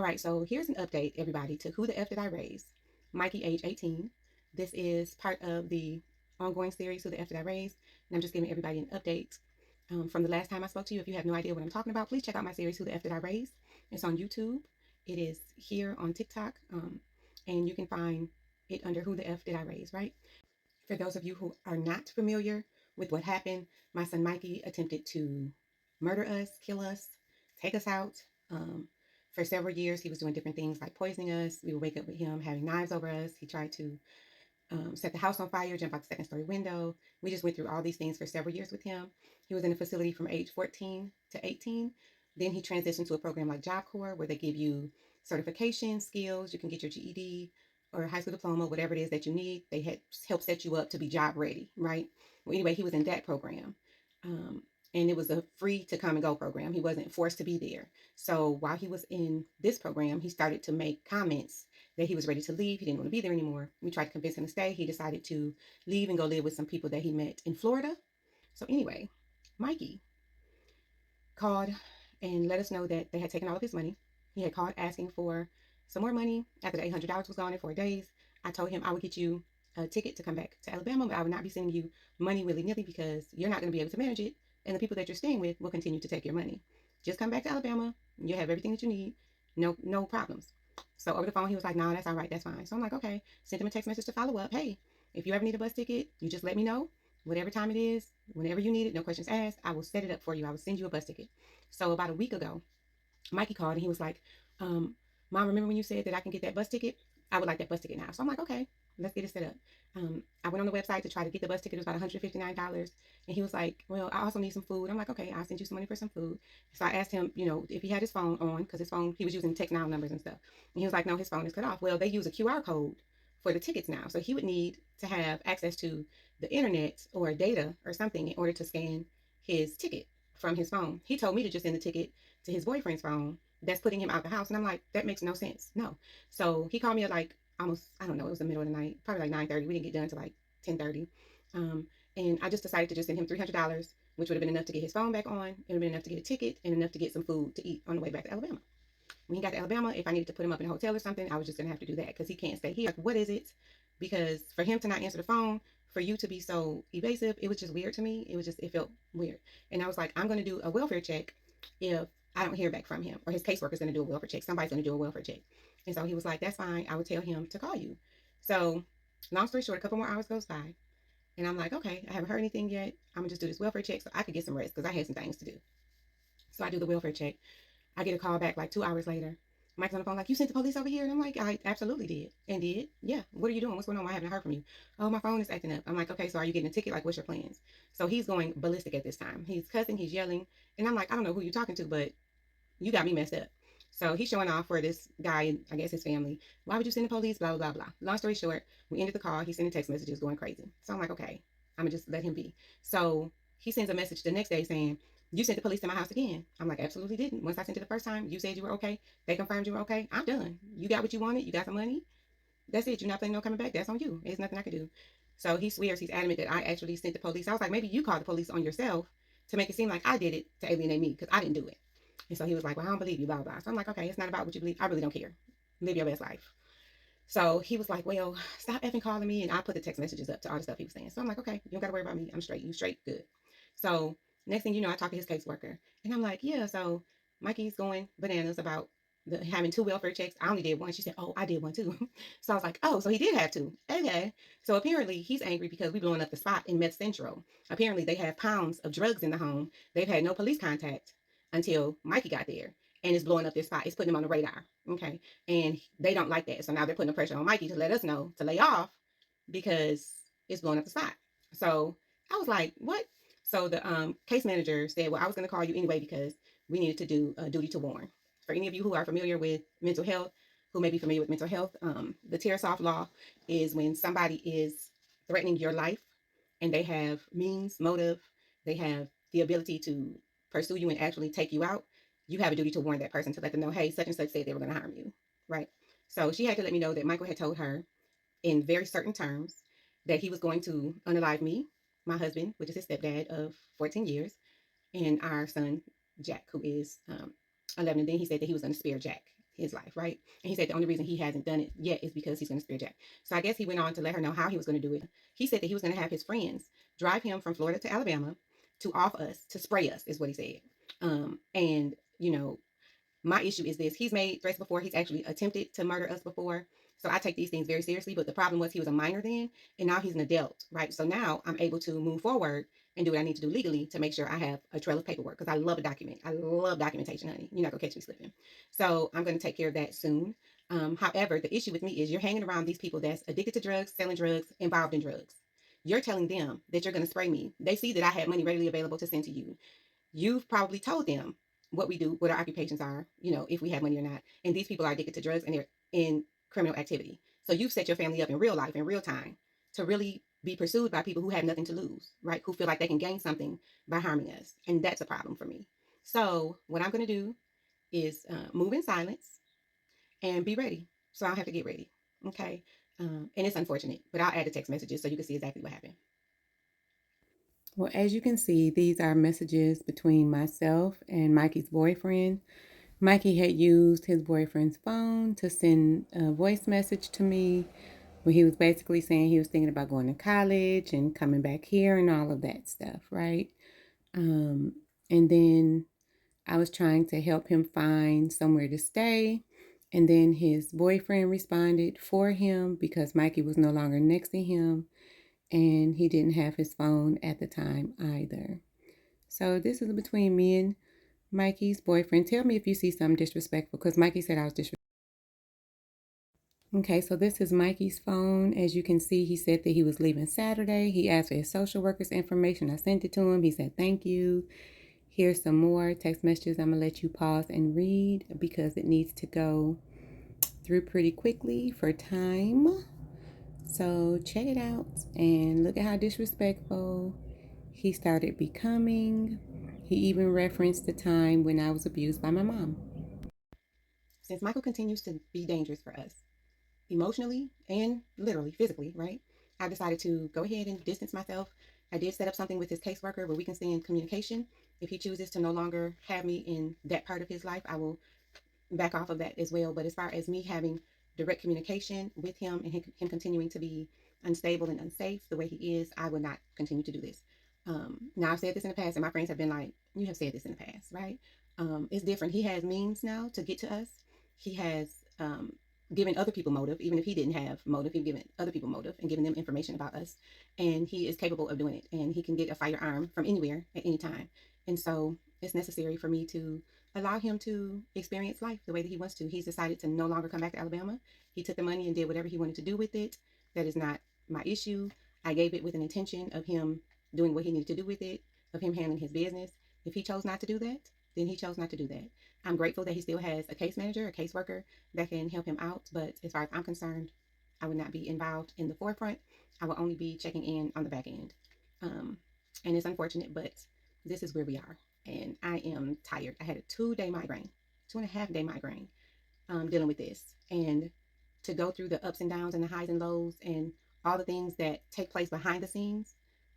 All right, so here's an update, everybody, to Who the F Did I Raise? Mikey, age 18. This is part of the ongoing series, Who the F Did I Raise? And I'm just giving everybody an update from the last time I spoke to you. If you have no idea what I'm talking about, please check out my series, Who the F Did I Raise? It's on YouTube. It is here on TikTok. And you can find it under Who the F Did I Raise, right? For those of you who are not familiar with what happened, my son Mikey attempted to murder us, kill us, take us out. For several years, he was doing different things like poisoning us. We would wake up with him having knives over us. He tried to set the house on fire, jump out the second story window. We just went through all these things for several years with him. He was in a facility from age 14 to 18. Then he transitioned to a program like Job Corps, where they give you certification, skills. You can get your GED or high school diploma, whatever it is that you need. They had help set you up to be job ready, right? Well, anyway, he was in that program. And it was a free to come and go program. He wasn't forced to be there. So while he was in this program, he started to make comments that he was ready to leave. He didn't want to be there anymore. We tried to convince him to stay. He decided to leave and go live with some people that he met in Florida. So anyway, Mikey called and let us know that they had taken all of his money. He had called asking for some more money after the $800 was gone in 4 days. I told him I would get you a ticket to come back to Alabama, but I would not be sending you money willy-nilly because you're not going to be able to manage it, and the people that you're staying with will continue to take your money. Just come back to Alabama. You have everything that you need. No problems. So over the phone, he was like, "No, that's all right. That's fine." So I'm like, okay. Sent him a text message to follow up. Hey, if you ever need a bus ticket, you just let me know. Whatever time it is, whenever you need it, no questions asked, I will set it up for you. I will send you a bus ticket. So about a week ago, Mikey called and he was like, Mom, remember when you said that I can get that bus ticket? I would like that bus ticket now. So I'm like, okay, let's get it set up. I went on the website to try to get the bus ticket. It was about $159. And he was like, well, I also need some food. I'm like, okay, I'll send you some money for some food. So I asked him, if he had his phone on, because his phone, he was using text now numbers and stuff. And he was like, no, his phone is cut off. Well, they use a QR code for the tickets now. So he would need to have access to the internet or data or something in order to scan his ticket from his phone. He told me to just send the ticket to his boyfriend's phone that's putting him out the house. And I'm like, that makes no sense. No. So he called me at like almost, I don't know, it was the middle of the night, probably like 9:30. We didn't get done until like 10:30. And I just decided to just send him $300, which would have been enough to get his phone back on. It would have been enough to get a ticket and enough to get some food to eat on the way back to Alabama. When he got to Alabama, if I needed to put him up in a hotel or something, I was just going to have to do that because he can't stay here. Like, what is it? Because for him to not answer the phone, for you to be so evasive, it was just weird to me. It felt weird. And I was like, I'm going to do a welfare check if I don't hear back from him, or his caseworker's going to do a welfare check. Somebody's going to do a welfare check. And so he was like, that's fine. I would tell him to call you. So long story short, a couple more hours goes by. And I'm like, okay, I haven't heard anything yet. I'm going to just do this welfare check so I could get some rest because I had some things to do. So I do the welfare check. I get a call back like 2 hours later. Mike's on the phone like, you sent the police over here? And I'm like, I absolutely did. And did? Yeah. What are you doing? What's going on? I haven't heard from you. Oh, my phone is acting up. I'm like, okay, so are you getting a ticket? Like, what's your plans? So he's going ballistic at this time. He's cussing, he's yelling. And I'm like, I don't know who you're talking to, but you got me messed up. So he's showing off for this guy and I guess his family. Why would you send the police? Blah, blah, blah, blah. Long story short, we ended the call. He's sending text messages going crazy. So I'm like, okay, I'm going to just let him be. So he sends a message the next day saying, you sent the police to my house again. I'm like, absolutely didn't. Once I sent it the first time, you said you were okay. They confirmed you were okay. I'm done. You got what you wanted. You got some money. That's it. You're not planning on coming back. That's on you. There's nothing I can do. So he swears, he's adamant that I actually sent the police. I was like, maybe you called the police on yourself to make it seem like I did it to alienate me because I didn't do it. And so he was like, well, I don't believe you, blah, blah, blah. So I'm like, okay, it's not about what you believe. I really don't care. Live your best life. So he was like, well, stop effing calling me. And I put the text messages up to all the stuff he was saying. So I'm like, okay, you don't got to worry about me. I'm straight. You straight. Good. So next thing you know, I talk to his caseworker. And I'm like, yeah, so Mikey's going bananas about having two welfare checks. I only did one. She said, oh, I did one too. So I was like, oh, so he did have two. Okay. So apparently he's angry because we blowing up the spot in Meth Central. Apparently they have pounds of drugs in the home. They've had no police contact until Mikey got there. And it's blowing up this spot. It's putting him on the radar. Okay. And they don't like that. So now they're putting the pressure on Mikey to let us know to lay off because it's blowing up the spot. So I was like, what? So the case manager said, well, I was going to call you anyway because we needed to do a duty to warn. For any of you who are familiar with mental health, who may be familiar with mental health, the Tarasoff law is when somebody is threatening your life and they have means, motive, they have the ability to pursue you and actually take you out, you have a duty to warn that person to let them know, hey, such and such said they were going to harm you, right? So she had to let me know that Michael had told her in very certain terms that he was going to unalive me, my husband, which is his stepdad of 14 years, and our son, Jack, who is 11. And then he said that he was going to spare Jack, his life, right? And he said the only reason he hasn't done it yet is because he's going to spirit jack. So I guess he went on to let her know how he was going to do it. He said that he was going to have his friends drive him from Florida to Alabama to off us, to spray us, is what he said. And you know, my issue is this: he's made threats before. He's actually attempted to murder us before. So I take these things very seriously. But the problem was he was a minor then, and now he's an adult, right? So now I'm able to move forward and do what I need to do legally to make sure I have a trail of paperwork, because I love a document. I love documentation, honey. You're not gonna catch me slipping. So I'm gonna take care of that soon. However, the issue with me is you're hanging around these people that's addicted to drugs, selling drugs, involved in drugs. You're telling them that you're gonna spray me. They see that I have money readily available to send to you. You've probably told them what we do, what our occupations are, you know, if we have money or not. And these people are addicted to drugs and they're in criminal activity. So you've set your family up in real life, in real time, to really be pursued by people who have nothing to lose, right? Who feel like they can gain something by harming us. And that's a problem for me. So what I'm going to do is move in silence and be ready. So I don't have to get ready. Okay. And it's unfortunate, but I'll add the text messages so you can see exactly what happened. Well, as you can see, these are messages between myself and Mikey's boyfriend. Mikey had used his boyfriend's phone to send a voice message to me where he was basically saying he was thinking about going to college and coming back here and all of that stuff, right? And then I was trying to help him find somewhere to stay. And then his boyfriend responded for him because Mikey was no longer next to him and he didn't have his phone at the time either. So this is between me and Mikey's boyfriend. Tell me if you see something disrespectful, because Mikey said I was disrespectful. Okay, so this is Mikey's phone. As you can see, he said that he was leaving Saturday. He asked for his social worker's information. I sent it to him. He said, thank you. Here's some more text messages. I'm going to let you pause and read because it needs to go through pretty quickly for time. So check it out and look at how disrespectful he started becoming. He even referenced the time when I was abused by my mom. Since Michael continues to be dangerous for us, emotionally and literally, physically, right? I decided to go ahead and distance myself. I did set up something with his caseworker where we can stay in communication. If he chooses to no longer have me in that part of his life, I will back off of that as well. But as far as me having direct communication with him and him continuing to be unstable and unsafe the way he is, I would not continue to do this. Now, I've said this in the past, and my friends have been like, you have said this in the past, right? It's different. He has means now to get to us. He has given other people motive, even if he didn't have motive, he's given other people motive and given them information about us. And he is capable of doing it. And he can get a firearm from anywhere at any time. And so it's necessary for me to allow him to experience life the way that he wants to. He's decided to no longer come back to Alabama. He took the money and did whatever he wanted to do with it. That is not my issue. I gave it with an intention of him doing what he needed to do with it, of him handling his business. If he chose not to do that, then he chose not to do that. I'm grateful that he still has a case manager, a caseworker that can help him out. But as far as I'm concerned, I would not be involved in the forefront. I will only be checking in on the back end. And it's unfortunate, but this is where we are. And I am tired. I had a 2-day migraine, 2.5-day migraine, dealing with this. And to go through the ups and downs and the highs and lows and all the things that take place behind the scenes,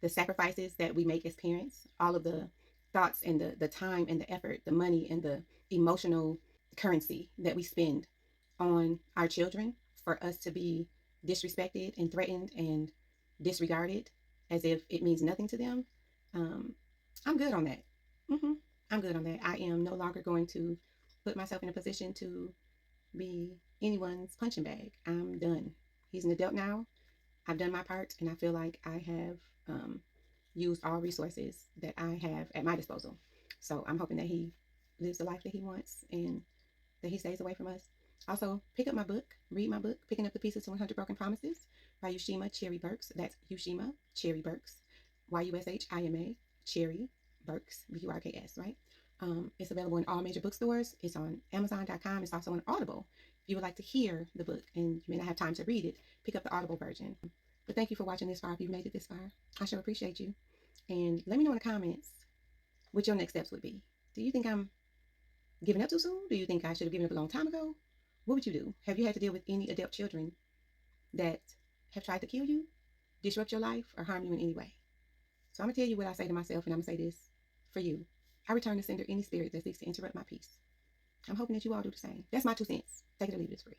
the sacrifices that we make as parents, all of the thoughts and the time and the effort, the money and the emotional currency that we spend on our children for us to be disrespected and threatened and disregarded as if it means nothing to them. I'm good on that. Mm-hmm. I'm good on that. I am no longer going to put myself in a position to be anyone's punching bag. I'm done. He's an adult now. I've done my part, and I feel like I have used all resources that I have at my disposal. So I'm hoping that he lives the life that he wants and that he stays away from us. Also, pick up my book, read my book, Picking Up the Pieces to 100 Broken Promises by Yushima Cherry Burks. That's Yushima Cherry Burks, Yushima Cherry Burks, Burks, right? It's available in all major bookstores. It's on Amazon.com. It's also on Audible. If you would like to hear the book and you may not have time to read it, pick up the Audible version. But thank you for watching this far. If you've made it this far, I sure appreciate you. And let me know in the comments what your next steps would be. Do you think I'm giving up too soon? Do you think I should have given up a long time ago? What would you do? Have you had to deal with any adult children that have tried to kill you, disrupt your life, or harm you in any way? So I'm going to tell you what I say to myself, and I'm going to say this for you. I return to sender any spirit that seeks to interrupt my peace. I'm hoping that you all do the same. That's my 2 cents. Take it or leave it, it's free.